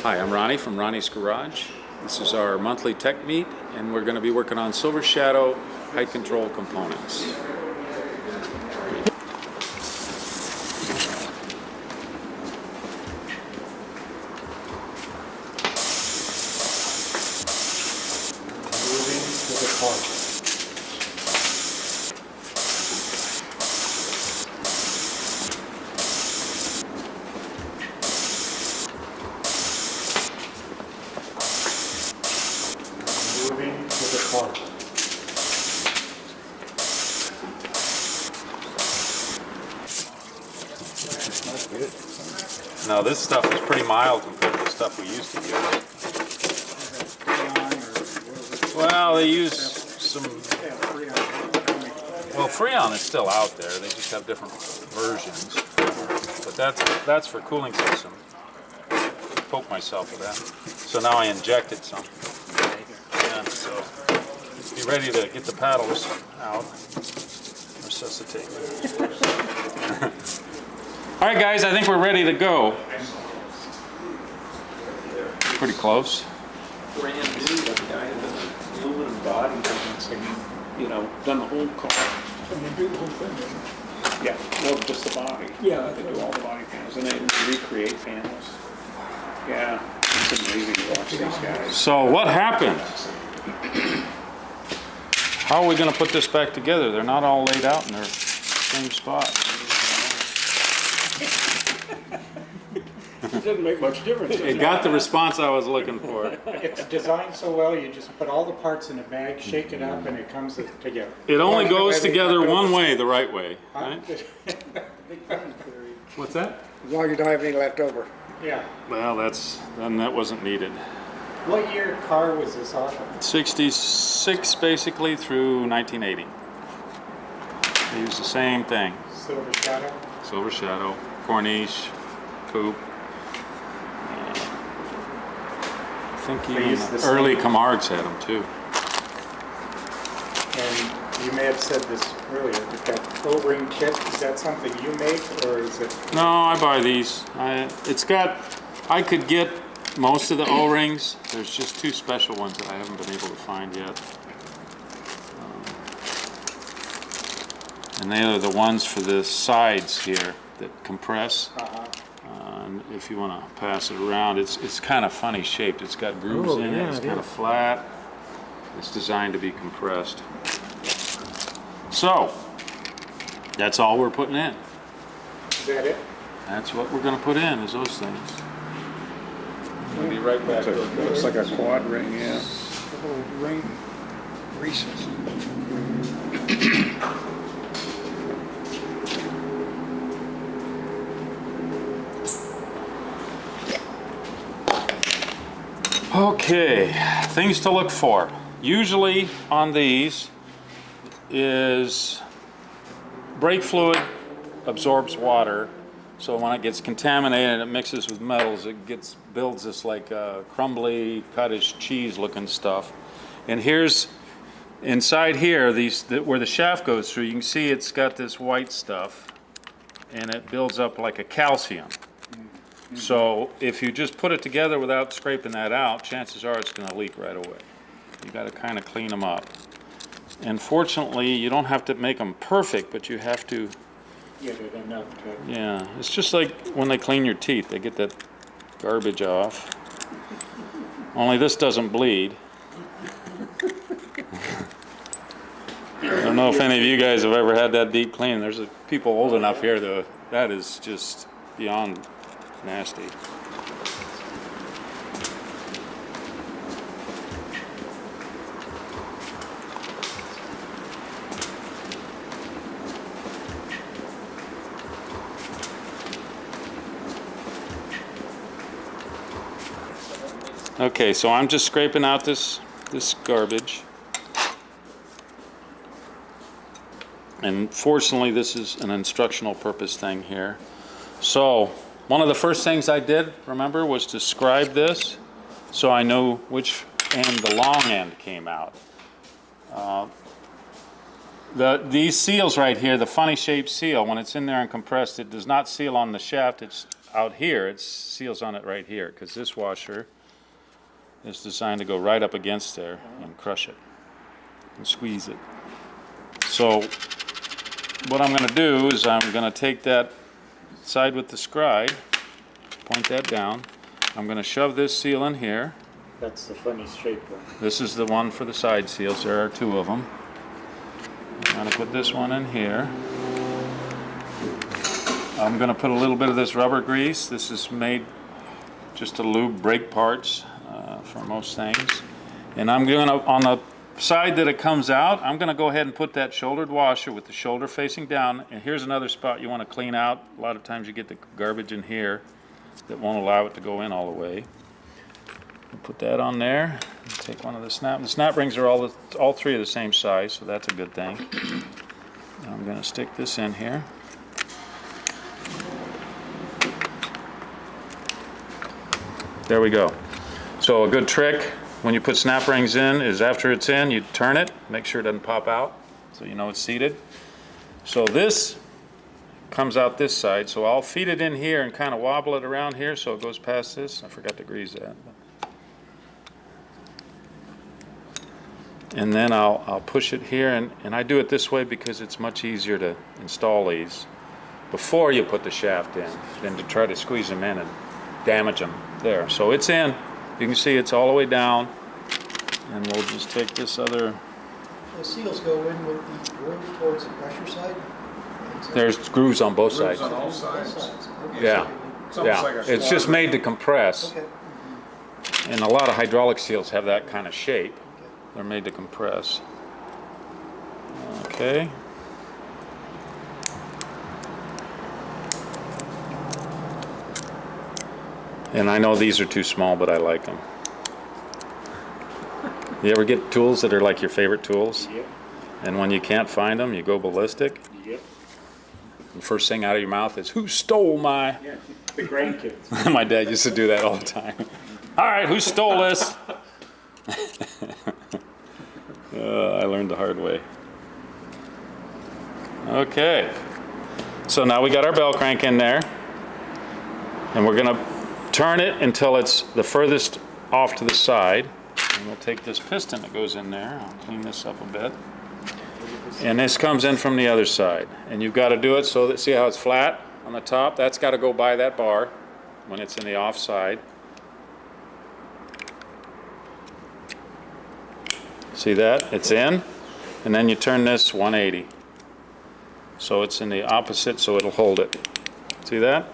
Hi, I'm Ronnie from Ronnie's Garage. This is our monthly tech meet, and we're going to be working on Silver Shadow height control components. Moving to the car. Moving to the car. That's good. Now this stuff is pretty mild compared to the stuff we used to use. Well, they use some... Well, Freon is still out there. They just have different versions. But that's for cooling system. Poke myself with that. So now I injected some. And so be ready to get the paddles out. Resuscitate. All right, guys, I think we're ready to go. Pretty close. Brand new, that guy had an aluminum body, you know, done the whole car. And they do the whole thing. Yeah, no, just the body. Yeah. They do all the body panels, and they recreate panels. Yeah, it's amazing to watch these guys. So what happened? How are we going to put this back together? They're not all laid out in their same spot. It doesn't make much difference. It got the response I was looking for. It's designed so well, you just put all the parts in a bag, shake it up, and it comes together. It only goes together one way, the right way, right? What's that? As long as you don't have any left over. Yeah. Well, then that wasn't needed. What year car was this off of? 66 basically through 1980. They used the same thing. Silver Shadow? Silver Shadow, Corniche, coupe. I think They even used the early same- Camargues had them too. And you may have said this earlier, but that O-ring kit, is that something you make, or is it? No, I buy these. I could get most of the O-rings. There's just two special ones that I haven't been able to find yet. And they are the ones for the sides here that compress. And if you want to pass it around, it's kind of funny shaped. It's got grooves in it. It's kind of flat. It's designed to be compressed. So, that's all we're putting in. Is that it? That's what we're going to put in, is those things. We'll be right back. Looks like a quad ring, yeah. The whole ring recess. Okay, things to look for. Usually on these is brake fluid absorbs water, so when it gets contaminated and it mixes with metals, it builds this like crumbly cottage cheese looking stuff. And here's inside here, where the shaft goes through, you can see it's got this white stuff and it builds up like a calcium. So if you just put it together without scraping that out, chances are it's going to leak right away. You got to kind of clean them up. And fortunately, you don't have to make them perfect, but you have to. Get it enough to. Yeah, it's just like when they clean your teeth, they get that garbage off. Only this doesn't bleed. I don't know if any of you guys have ever had that deep clean. There's people old enough here that is just beyond nasty. Okay, so I'm just scraping out this garbage. And fortunately, this is an instructional purpose thing here. So one of the first things I did, remember, was to scribe this so I knew which end the long end came out. These seals right here, the funny shaped seal, when it's in there and compressed, it does not seal on the shaft, it's out here, it seals on it right here, because this washer is designed to go right up against there and crush it and squeeze it. So what I'm going to do is I'm going to take that side with the scribe, point that down. I'm going to shove this seal in here. That's the funny shape one. This is the one for the side seals. There are two of them. I'm going to put this one in here. I'm going to put a little bit of this rubber grease. This is made just to lube brake parts for most things. And I'm going to, on the side that it comes out, I'm going to go ahead and put that shouldered washer with the shoulder facing down. And here's another spot you want to clean out. A lot of times you get the garbage in here that won't allow it to go in all the way. Put that on there. Take one of the snap. The snap rings are all three of the same size, so that's a good thing. And I'm going to stick this in here. There we go. So a good trick when you put snap rings in is after it's in, you turn it, make sure it doesn't pop out, so you know it's seated. So this comes out this side, so I'll feed it in here and kind of wobble it around here so it goes past this. I forgot to grease that. And then I'll push it here, and I do it this way because it's much easier to install these before you put the shaft in than to try to squeeze them in and damage them. There, so it's in. You can see it's all the way down, and we'll just take this other. The seals go in with the groove towards the pressure side? There's grooves on both sides. on all sides. Okay. Yeah, It's almost like a it's just made to compress, Okay. and a lot of hydraulic seals have that kind of shape. They're made to compress. Okay. And I know these are too small, but I like them. You ever get tools that are like your favorite tools? Yep, And when you can't find them, you go ballistic? yep. The first thing out of your mouth is, who stole my... Yeah, the grandkids. My dad used to do that all the time. All right, who stole this? I learned the hard way. Okay. So now we got our bell crank in there. And we're going to turn it until it's the furthest off to the side. And we'll take this piston that goes in there. I'll clean this up a bit. And this comes in from the other side. And you've got to do it so that, see how it's flat on the top? That's got to go by that bar when it's in the off side. See that? It's in. And then you turn this 180. So it's in the opposite, so it'll hold it. See that?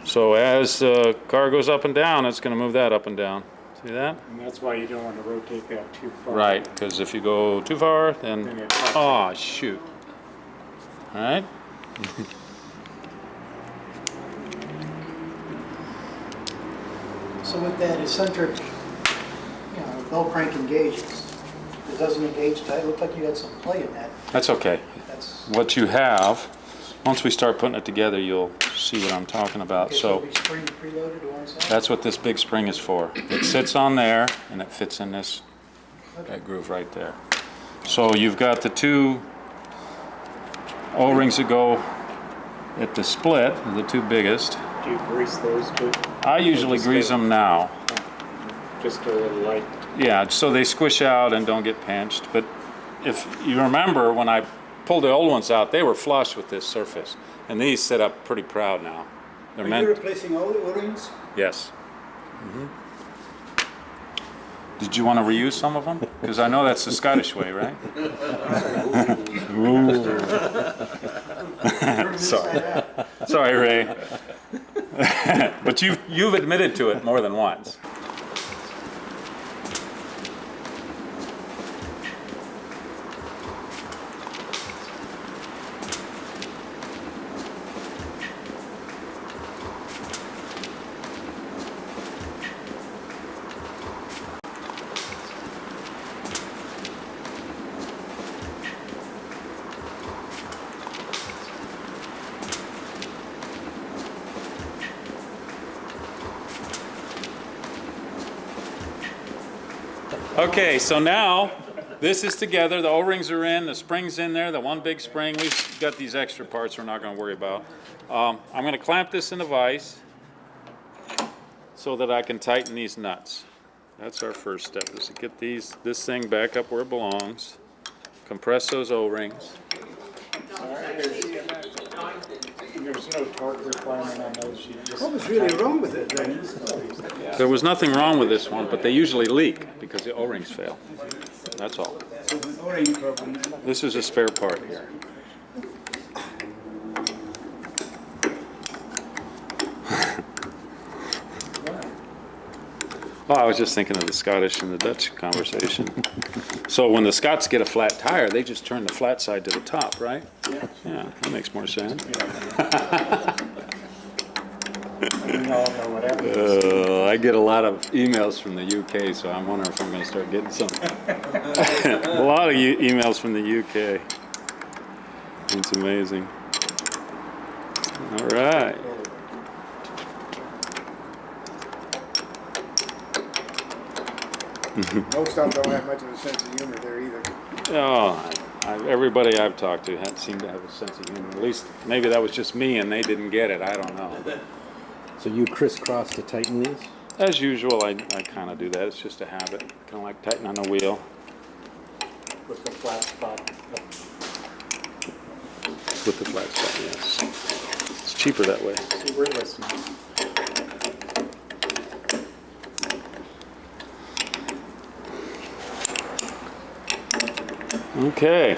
So as the car goes up and down, it's going to move that up and down. See that? And that's why you don't want to rotate that too far. Right, because if you go too far, Then then, it pops oh, shoot. All right? So with that eccentric, bell crank engages, it doesn't engage tight, it looked like you had some play in that. That's okay. That's, What you have, once we start putting it together, you'll see what I'm talking about. okay, so So it'll be spring preloaded to one side? that's what this big spring is for. It sits on there, and it fits in this that groove right there. So you've got the two O-rings that go at the split, the two biggest. Do you grease those too? I usually Just grease a- them now. Just a little light. Yeah, so they squish out and don't get pinched. But if you remember, when I pulled the old ones out, they were flush with this surface. And these sit up pretty proud now. They're Are you meant, replacing all the O-rings? yes. Did you want to reuse some of them? Because I know that's the Scottish way, right? Sorry. Sorry, Ray. But you've admitted to it more than once. Okay, so now this is together. The O-rings are in, the spring's in there, the one big spring. We've got these extra parts we're not going to worry about. I'm going to clamp this in the vise, so that I can tighten these nuts. That's our first step, is to get this thing back up where it belongs. Compress those O-rings. There's no torque requirement on those, you just. What was really wrong with it then? There was nothing wrong with this one, but they usually leak because the O-rings fail. That's all. O-ring problem. This is a spare part here. Oh, I was just thinking of the Scottish and the Dutch conversation. So when the Scots get a flat tire, they just turn the flat side to the top, right? Yeah, that makes more sense. We all know what happens. I get a lot of emails from the UK, so I'm wondering if I'm going to start getting some. A lot of emails from the UK. It's amazing. All right. Most of them don't have much of a sense of humor there either. Oh, everybody I've talked to seemed to have a sense of humor. At least maybe that was just me and they didn't get it. I don't know. So you crisscross to tighten these? As usual, I kind of do that. It's just a habit. Kind of like tightening on a wheel. With the flat spot. With the flat spot, yes. It's cheaper that way. See, we're listening. Okay.